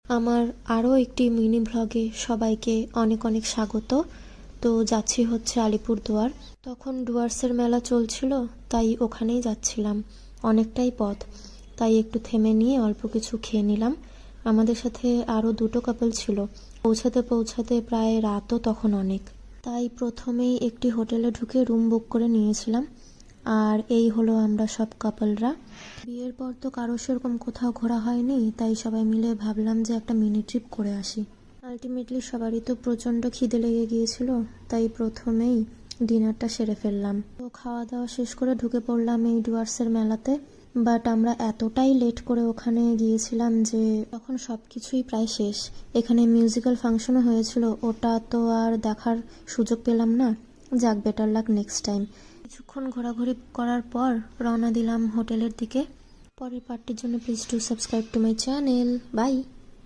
আমার আরও একটি মিনি ভ্লগে সবাইকে অনেক অনেক স্বাগত। তো যাচ্ছি হচ্ছে আলিপুরদুয়ার। তখন ডুয়ার্সের মেলা চলছিল, তাই ওখানেই যাচ্ছিলাম। অনেকটাই পথ, তাই একটু থেমে নিয়ে অল্প কিছু খেয়ে নিলাম। আমাদের সাথে আরও দুটো কাপল ছিল। পৌঁছাতে পৌঁছাতে প্রায় রাতও তখন অনেক, তাই প্রথমেই একটি হোটেলে ঢুকে রুম বুক করে নিয়েছিলাম। আর এই হলো আমরা সব কাপলরা। বিয়ের পর তো কারো সেরকম কোথাও ঘোরা হয়নি, তাই সবাই মিলে ভাবলাম যে একটা মিনি ট্রিপ করে আসি। আলটিমেটলি সবারই তো প্রচণ্ড খিদে লেগে গিয়েছিল, তাই প্রথমেই ডিনারটা সেরে ফেললাম। তো খাওয়া দাওয়া শেষ করে ঢুকে পড়লাম এই ডুয়ার্সের মেলাতে। বাট আমরা এতটাই লেট করে ওখানে গিয়েছিলাম যে তখন সব কিছুই প্রায় শেষ। এখানে মিউজিক্যাল ফাংশনও হয়েছিল, ওটা তো আর দেখার সুযোগ পেলাম না। যাক, বেটার লাক নেক্সট টাইম। কিছুক্ষণ ঘোরাঘুরি করার পর রওনা দিলাম হোটেলের দিকে। পরের পার্টটির জন্য please do subscribe to my channel. By.